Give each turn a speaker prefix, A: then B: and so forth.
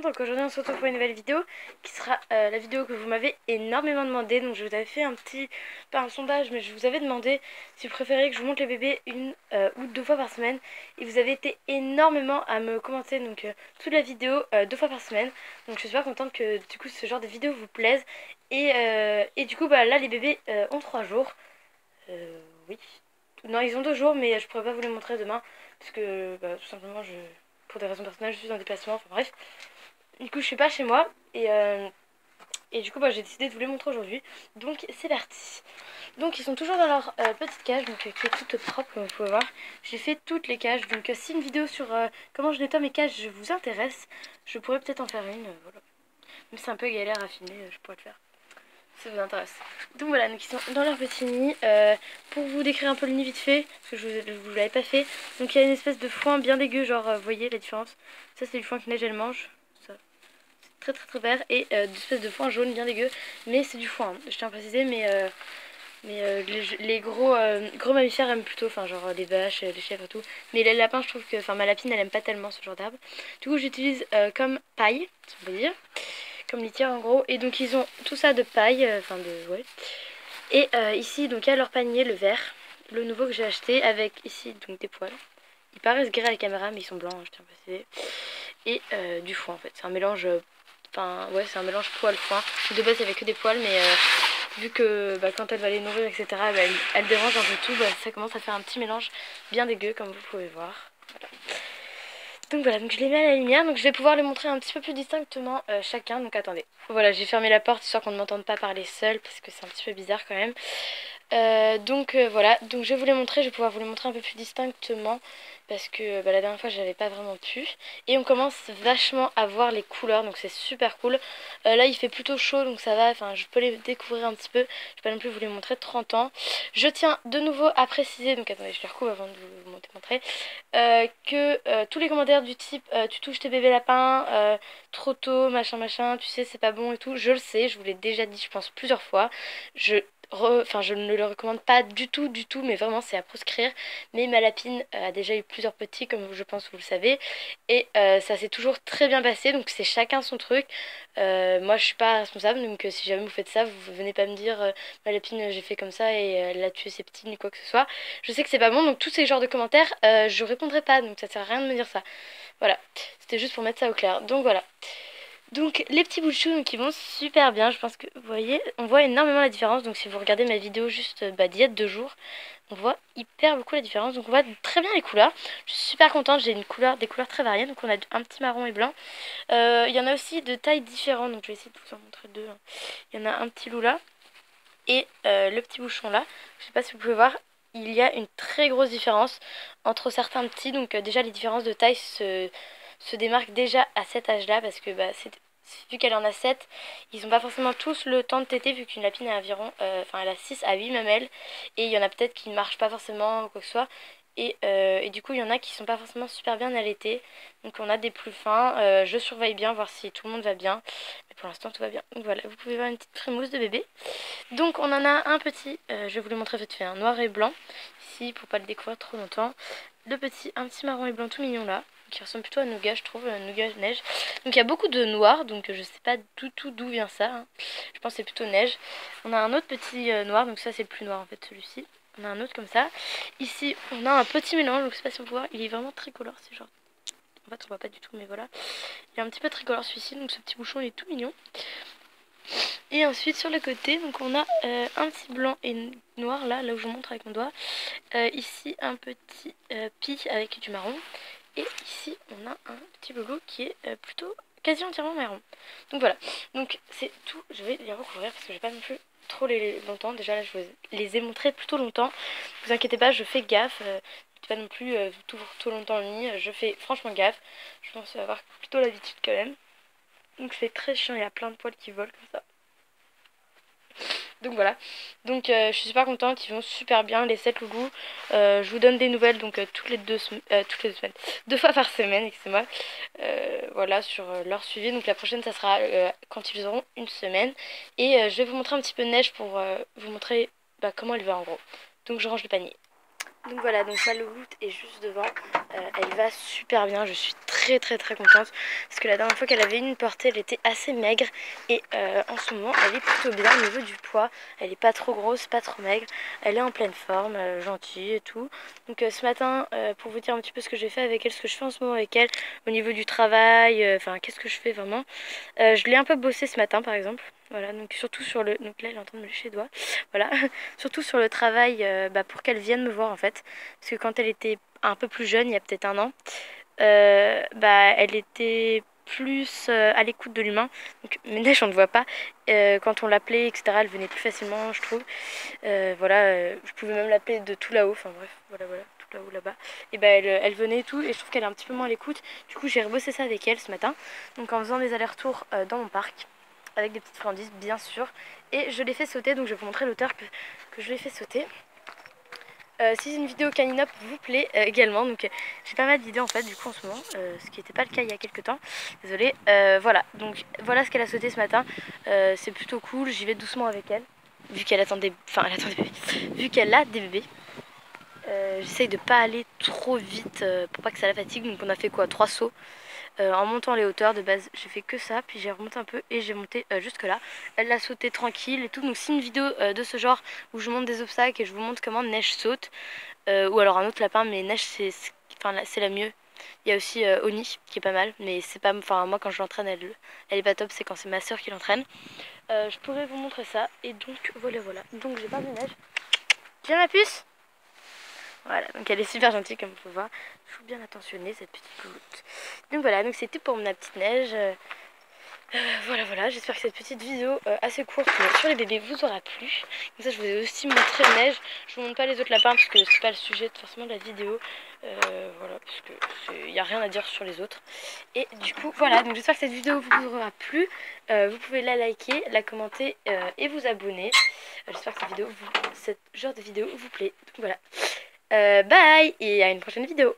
A: monde, donc aujourd'hui on se retrouve pour une nouvelle vidéo qui sera la vidéo que vous m'avez énormément demandé. Donc je vous avais fait un petit, pas un sondage, mais je vous avais demandé si vous préférez que je vous montre les bébés une ou deux fois par semaine. Et vous avez été énormément à me commenter donc toute la vidéo deux fois par semaine. Donc je suis super contente que du coup ce genre de vidéo vous plaise. Et du coup bah là les bébés ont 3 jours. Oui. Non, ils ont 2 jours, mais je pourrais pas vous les montrer demain parce que bah, tout simplement pour des raisons personnelles, je suis en déplacement. Enfin bref. Du coup, je suis pas chez moi et du coup, bah, j'ai décidé de vous les montrer aujourd'hui. Donc c'est parti. Donc ils sont toujours dans leur petite cage, donc qui est toute propre comme vous pouvez voir. J'ai fait toutes les cages. Donc si une vidéo sur comment je nettoie mes cages vous intéresse, je pourrais peut-être en faire une. Voilà. Même si c'est un peu galère à filmer, je pourrais le faire. Ça vous intéresse. Donc voilà, donc ils sont dans leur petit nid. Pour vous décrire un peu le nid vite fait, parce que je vous l'avais pas fait. Donc il y a une espèce de foin bien dégueu, genre vous voyez la différence. Ça c'est du foin que Neige elle mange. Ça, c'est très vert. Et une espèce de foin jaune bien dégueu. Mais c'est du foin, hein, je tiens à préciser. Mais les gros mammifères aiment plutôt, enfin genre les vaches, les chèvres et tout. Mais les lapins, je trouve que, enfin ma lapine elle aime pas tellement ce genre d'arbre. Du coup j'utilise comme paille, si on peut dire. Comme litière en gros. Et donc ils ont tout ça de paille, enfin de... ouais. Et ici donc il y a leur panier, le vert, le nouveau que j'ai acheté avec ici donc des poils. Ils paraissent gris à la caméra mais ils sont blancs, hein, je tiens à préciser. Et du foin en fait, c'est un mélange... Enfin ouais c'est un mélange poil-foin. De base il n'y avait que des poils mais vu que bah, quand elle va les nourrir etc. Bah, elle dérange un peu tout, bah, ça commence à faire un petit mélange bien dégueu comme vous pouvez voir. Voilà. Donc voilà, donc je les mets à la lumière, donc je vais pouvoir les montrer un petit peu plus distinctement chacun, donc attendez. Voilà, j'ai fermé la porte histoire qu'on ne m'entende pas parler seul, parce que c'est un petit peu bizarre quand même. Voilà, donc je vais vous les montrer, je vais pouvoir vous les montrer un peu plus distinctement, parce que bah, la dernière fois j'avais pas vraiment pu. Et on commence vachement à voir les couleurs, donc c'est super cool. Là il fait plutôt chaud, donc ça va, enfin je peux les découvrir un petit peu, je vais pas non plus vous les montrer 30 ans. Je tiens de nouveau à préciser, donc attendez je les recouvre avant de vous montrer, que tous les commentaires du type tu touches tes bébés lapins trop tôt, machin, tu sais c'est pas bon et tout, je le sais, je vous l'ai déjà dit je pense plusieurs fois, je ne le recommande pas du tout, mais vraiment c'est à proscrire. Mais ma lapine a déjà eu plusieurs petits, comme je pense vous le savez, et ça s'est toujours très bien passé, donc c'est chacun son truc. Moi je suis pas responsable, donc si jamais vous faites ça, vous venez pas me dire ma lapine j'ai fait comme ça et elle a tué ses petits ni quoi que ce soit. Je sais que c'est pas bon, donc tous ces genres de commentaires, je répondrai pas, donc ça sert à rien de me dire ça. Voilà, c'était juste pour mettre ça au clair. Donc voilà. Donc les petits bouts de chou donc, ils vont super bien, je pense que vous voyez, on voit énormément la différence. Donc si vous regardez ma vidéo juste d'il y a 2 jours, on voit hyper beaucoup la différence. Donc on voit très bien les couleurs, je suis super contente, j'ai des couleurs très variées. Donc on a un petit marron et blanc, il y en a aussi de tailles différentes, donc je vais essayer de vous en montrer deux, hein. Il y en a un petit loup là, et le petit bouchon là, je sais pas si vous pouvez voir, il y a une très grosse différence entre certains petits. Donc déjà les différences de taille se démarquent déjà à cet âge là, parce que bah, vu qu'elle en a 7, ils n'ont pas forcément tous le temps de téter, vu qu'une lapine a environ, elle a 6 à 8 mamelles, et il y en a peut-être qui ne marchent pas forcément ou quoi que ce soit. Et du coup, il y en a qui sont pas forcément super bien allaités. Donc on a des plus fins. Je surveille bien, voir si tout le monde va bien. Mais pour l'instant, tout va bien. Donc voilà, vous pouvez voir une petite frimousse de bébé. Donc on en a un petit, je vais vous le montrer vite fait, un noir et blanc. Ici, pour pas le découvrir trop longtemps. Le petit, un petit marron et blanc tout mignon là, qui ressemble plutôt à Nougat, je trouve, Nougat Neige. Donc il y a beaucoup de noir, donc je sais pas du tout d'où vient ça, hein. Je pense que c'est plutôt Neige. On a un autre petit noir, donc ça c'est le plus noir en fait, celui-ci. On a un autre comme ça. Ici, on a un petit mélange, donc je sais pas si on peut voir, il est vraiment tricolore, c'est genre... En fait, on voit pas du tout, mais voilà. Il est un petit peu tricolore celui-ci, donc ce petit bouchon il est tout mignon. Et ensuite sur le côté, donc on a un petit blanc et noir là où je vous montre avec mon doigt. Ici un petit pie avec du marron. Et ici on a un petit loulou qui est plutôt quasi entièrement marron. Donc voilà, donc c'est tout. Je vais les recouvrir parce que je vais pas non plus trop les longtemps. Déjà là je vous les ai montrés plutôt longtemps. Ne vous inquiétez pas, je fais gaffe. Pas non plus tout longtemps le nid. Je fais franchement gaffe. Je pense avoir plutôt l'habitude quand même. Donc c'est très chiant, il y a plein de poils qui volent comme ça. Donc voilà, donc je suis super contente, ils vont super bien les 7 loulous. Je vous donne des nouvelles donc toutes les 2 semaines, 2 fois par semaine, excusez-moi. Voilà, sur leur suivi. Donc la prochaine ça sera quand ils auront 1 semaine. Et je vais vous montrer un petit peu de Neige pour vous montrer comment elle va en gros. Donc je range le panier. Donc voilà, donc ma louloute est juste devant, elle va super bien, je suis très contente parce que la dernière fois qu'elle avait une portée elle était assez maigre et en ce moment elle est plutôt bien au niveau du poids, elle est pas trop grosse, pas trop maigre, elle est en pleine forme, gentille et tout. Donc ce matin, pour vous dire un petit peu ce que j'ai fait avec elle, ce que je fais en ce moment avec elle, au niveau du travail, enfin qu'est-ce que je fais vraiment, je l'ai un peu bossé ce matin par exemple. Voilà, donc surtout sur le... Donc là, elle est en train de me lécher les doigts. Voilà, surtout sur le travail pour qu'elle vienne me voir en fait. Parce que quand elle était un peu plus jeune, il y a peut-être un an, elle était plus à l'écoute de l'humain. Donc Neige, on ne voit pas. Quand on l'appelait, etc., elle venait plus facilement, je trouve. Je pouvais même l'appeler de tout là-haut. Enfin bref, voilà, tout là-haut, là-bas. Et elle venait et tout. Et je trouve qu'elle est un petit peu moins à l'écoute. Du coup, j'ai rebossé ça avec elle ce matin. Donc en faisant des allers-retours dans mon parc avec des petites friandises bien sûr, et je l'ai fait sauter, donc je vais vous montrer l'auteur que je l'ai fait sauter. Si une vidéo canine up vous plaît également, donc j'ai pas mal d'idées en fait du coup en ce moment, ce qui n'était pas le cas il y a quelques temps, désolée. Voilà, donc voilà ce qu'elle a sauté ce matin, c'est plutôt cool, j'y vais doucement avec elle, vu qu'elle attendait, enfin elle attendait bébé, vu qu'elle a des bébés. J'essaye de pas aller trop vite pour pas que ça la fatigue, donc on a fait quoi, 3 sauts. En montant les hauteurs de base j'ai fait que ça, puis j'ai remonté un peu et j'ai monté jusque là. Elle l'a sauté tranquille et tout, donc si une vidéo de ce genre où je monte des obstacles et je vous montre comment Neige saute, ou alors un autre lapin, mais Neige c'est la mieux. Il y a aussi Oni qui est pas mal, mais c'est pas, enfin moi quand je l'entraîne elle est pas top, c'est quand c'est ma soeur qui l'entraîne. Je pourrais vous montrer ça, et donc voilà, donc j'ai pas vu Neige. Viens ma puce. Voilà, donc elle est super gentille comme vous pouvez voir. Je suis bien attentionnée cette petite louloute. Donc voilà, donc c'était pour ma petite Neige. Voilà, j'espère que cette petite vidéo assez courte sur les bébés vous aura plu. Comme ça je vous ai aussi montré Neige. Je vous montre pas les autres lapins parce que c'est pas le sujet forcément de la vidéo. Voilà, parce que il n'y a rien à dire sur les autres. Et du coup voilà, donc j'espère que cette vidéo vous aura plu. Vous pouvez la liker, la commenter et vous abonner. J'espère que cette genre de vidéo vous plaît. Donc voilà. Bye et à une prochaine vidéo.